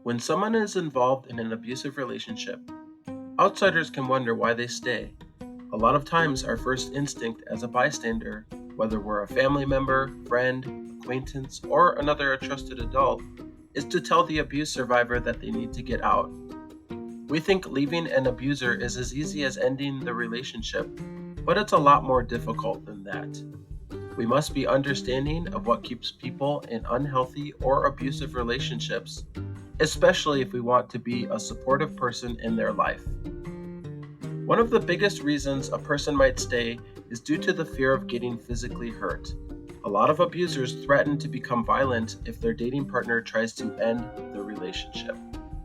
When someone is involved in an abusive relationship, outsiders can wonder why they stay. A lot of times, our first instinct as a bystander, whether we're a family member, friend, acquaintance, or another trusted adult, is to tell the abuse survivor that they need to get out. We think leaving an abuser is as easy as ending the relationship, but it's a lot more difficult than that. We must be understanding of what keeps people in unhealthy or abusive relationships, especially if we want to be a supportive person in their life. One of the biggest reasons a person might stay is due to the fear of getting physically hurt. A lot of abusers threaten to become violent if their dating partner tries to end the relationship.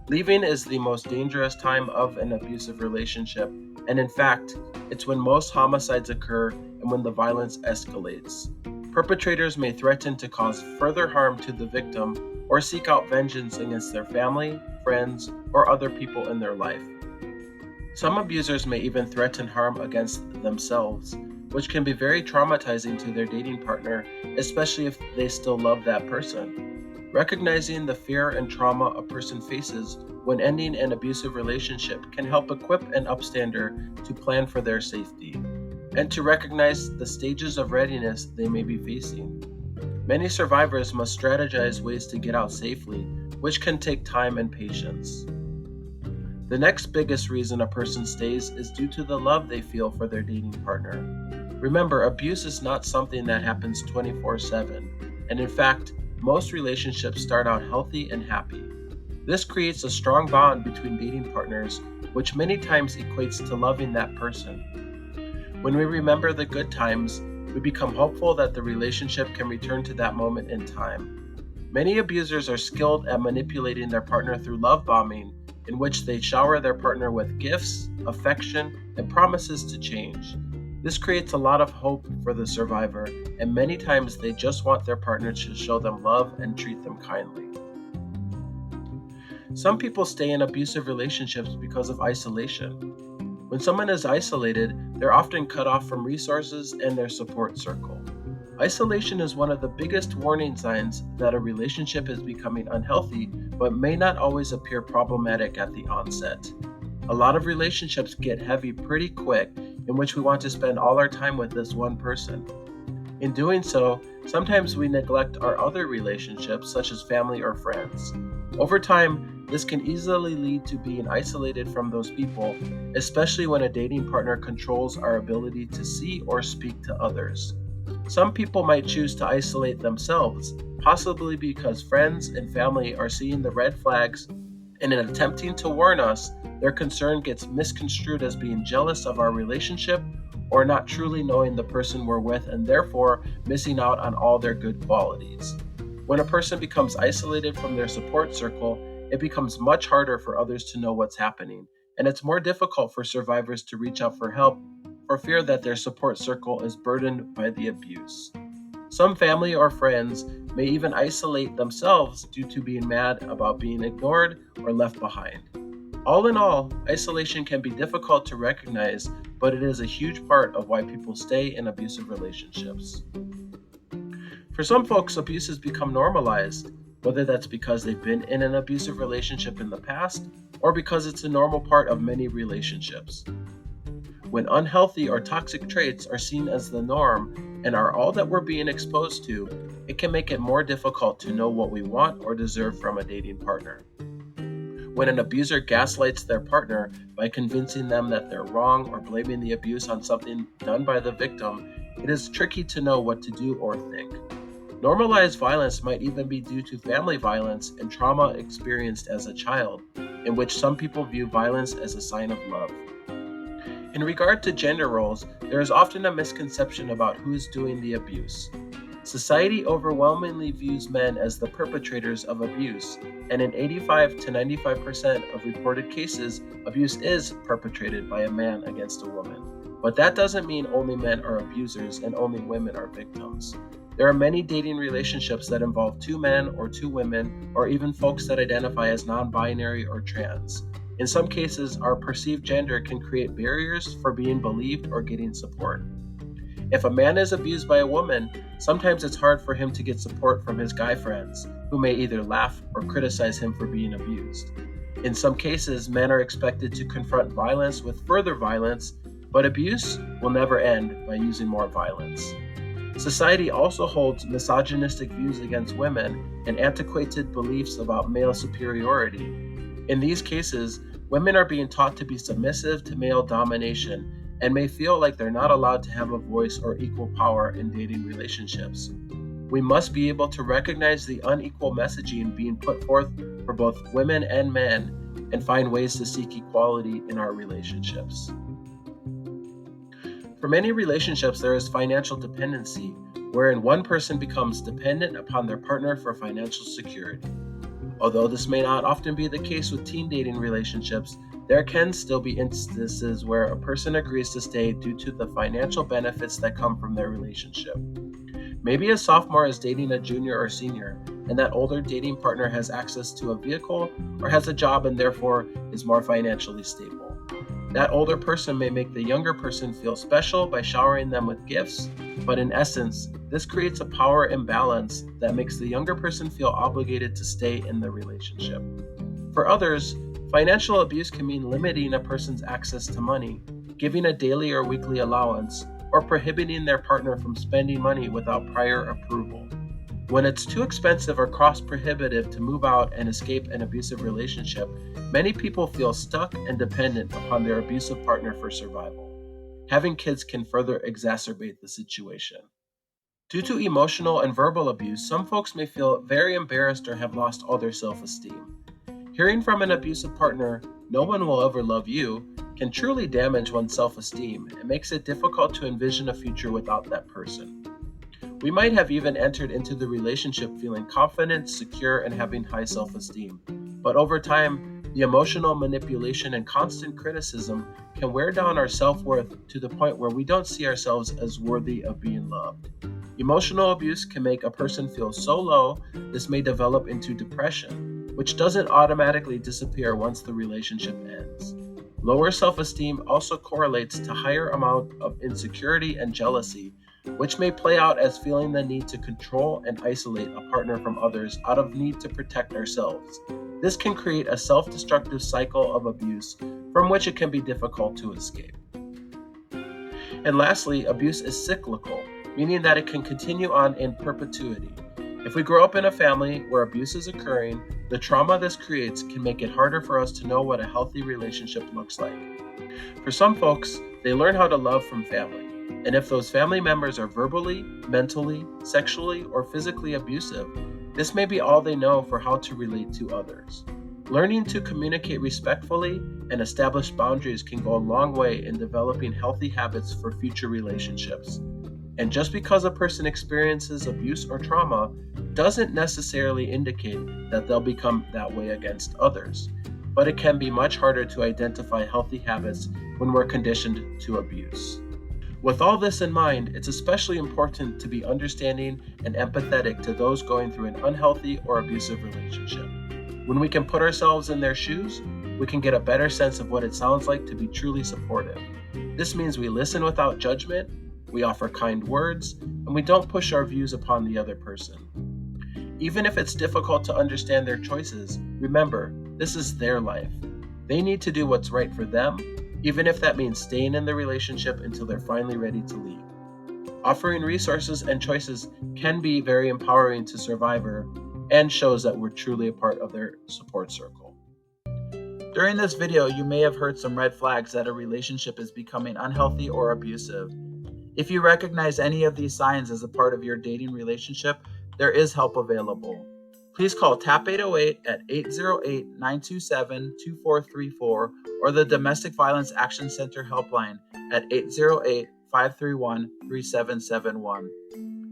Leaving is the most dangerous time of an abusive relationship, and in fact, it's when most homicides occur and when the violence escalates. Perpetrators may threaten to cause further harm to the victim or seek out vengeance against their family, friends, or other people in their life. Some abusers may even threaten harm against themselves, which can be very traumatizing to their dating partner, especially if they still love that person. Recognizing the fear and trauma a person faces when ending an abusive relationship can help equip an upstander to plan for their safety and to recognize the stages of readiness they may be facing. Many survivors must strategize ways to get out safely, which can take time and patience. The next biggest reason a person stays is due to the love they feel for their dating partner. Remember, abuse is not something that happens 24/7, and in fact, most relationships start out healthy and happy. This creates a strong bond between dating partners, which many times equates to loving that person. When we remember the good times, we become hopeful that the relationship can return to that moment in time. Many abusers are skilled at manipulating their partner through love bombing, in which they shower their partner with gifts, affection, and promises to change. This creates a lot of hope for the survivor, and many times they just want their partner to show them love and treat them kindly. Some people stay in abusive relationships because of isolation. When someone is isolated, they're often cut off from resources and their support circle. Isolation is one of the biggest warning signs that a relationship is becoming unhealthy, but may not always appear problematic at the onset. A lot of relationships get heavy pretty quick, in which we want to spend all our time with this one person. In doing so, sometimes we neglect our other relationships, such as family or friends. Over time, this can easily lead to being isolated from those people, especially when a dating partner controls our ability to see or speak to others. Some people might choose to isolate themselves, possibly because friends and family are seeing the red flags, and in attempting to warn us, their concern gets misconstrued as being jealous of our relationship or not truly knowing the person we're with and therefore missing out on all their good qualities. When a person becomes isolated from their support circle, it becomes much harder for others to know what's happening, and it's more difficult for survivors to reach out for help for fear that their support circle is burdened by the abuse. Some family or friends may even isolate themselves due to being mad about being ignored or left behind. All in all, isolation can be difficult to recognize, but it is a huge part of why people stay in abusive relationships. For some folks, abuse has become normalized, whether that's because they've been in an abusive relationship in the past or because it's a normal part of many relationships. When unhealthy or toxic traits are seen as the norm and are all that we're being exposed to, it can make it more difficult to know what we want or deserve from a dating partner. When an abuser gaslights their partner by convincing them that they're wrong or blaming the abuse on something done by the victim, it is tricky to know what to do or think. Normalized violence might even be due to family violence and trauma experienced as a child, in which some people view violence as a sign of love. In regard to gender roles, there is often a misconception about who is doing the abuse. Society overwhelmingly views men as the perpetrators of abuse, and in 85 to 95% of reported cases, abuse is perpetrated by a man against a woman. But that doesn't mean only men are abusers and only women are victims. There are many dating relationships that involve two men or two women, or even folks that identify as non-binary or trans. In some cases, our perceived gender can create barriers for being believed or getting support. If a man is abused by a woman, sometimes it's hard for him to get support from his guy friends, who may either laugh or criticize him for being abused. In some cases, men are expected to confront violence with further violence, but abuse will never end by using more violence. Society also holds misogynistic views against women and antiquated beliefs about male superiority. In these cases, women are being taught to be submissive to male domination and may feel like they're not allowed to have a voice or equal power in dating relationships. We must be able to recognize the unequal messaging being put forth for both women and men and find ways to seek equality in our relationships. For many relationships, there is financial dependency, wherein one person becomes dependent upon their partner for financial security. Although this may not often be the case with teen dating relationships, there can still be instances where a person agrees to stay due to the financial benefits that come from their relationship. Maybe a sophomore is dating a junior or senior, and that older dating partner has access to a vehicle or has a job and therefore is more financially stable. That older person may make the younger person feel special by showering them with gifts, but in essence, this creates a power imbalance that makes the younger person feel obligated to stay in the relationship. For others, financial abuse can mean limiting a person's access to money, giving a daily or weekly allowance, or prohibiting their partner from spending money without prior approval. When it's too expensive or cost prohibitive to move out and escape an abusive relationship, many people feel stuck and dependent upon their abusive partner for survival. Having kids can further exacerbate the situation. Due to emotional and verbal abuse, some folks may feel very embarrassed or have lost all their self-esteem. Hearing from an abusive partner, "No one will ever love you," can truly damage one's self-esteem and makes it difficult to envision a future without that person. We might have even entered into the relationship feeling confident, secure, and having high self-esteem. But over time, the emotional manipulation and constant criticism can wear down our self-worth to the point where we don't see ourselves as worthy of being loved. Emotional abuse can make a person feel so low, this may develop into depression, which doesn't automatically disappear once the relationship ends. Lower self-esteem also correlates to higher amount of insecurity and jealousy, which may play out as feeling the need to control and isolate a partner from others out of need to protect ourselves. This can create a self-destructive cycle of abuse from which it can be difficult to escape. And lastly, abuse is cyclical, meaning that it can continue on in perpetuity. If we grow up in a family where abuse is occurring, the trauma this creates can make it harder for us to know what a healthy relationship looks like. For some folks, they learn how to love from family. And if those family members are verbally, mentally, sexually, or physically abusive, this may be all they know for how to relate to others. Learning to communicate respectfully and establish boundaries can go a long way in developing healthy habits for future relationships. And just because a person experiences abuse or trauma doesn't necessarily indicate that they'll become that way against others. But it can be much harder to identify healthy habits when we're conditioned to abuse. With all this in mind, it's especially important to be understanding and empathetic to those going through an unhealthy or abusive relationship. When we can put ourselves in their shoes, we can get a better sense of what it sounds like to be truly supportive. This means we listen without judgment, we offer kind words, and we don't push our views upon the other person. Even if it's difficult to understand their choices, remember, this is their life. They need to do what's right for them, even if that means staying in the relationship until they're finally ready to leave. Offering resources and choices can be very empowering to survivor and shows that we're truly a part of their support circle. During this video, you may have heard some red flags that a relationship is becoming unhealthy or abusive. If you recognize any of these signs as a part of your dating relationship, there is help available. Please call TAP 808 at 808-927-2434 or the Domestic Violence Action Center helpline at 808-531-3771.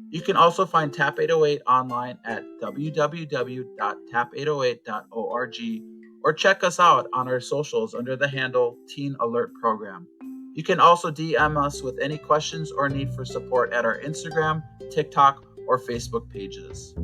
You can also find TAP 808 online at www.tap808.org or check us out on our socials under the handle Teen Alert Program. You can also DM us with any questions or need for support at our Instagram, TikTok, or Facebook pages.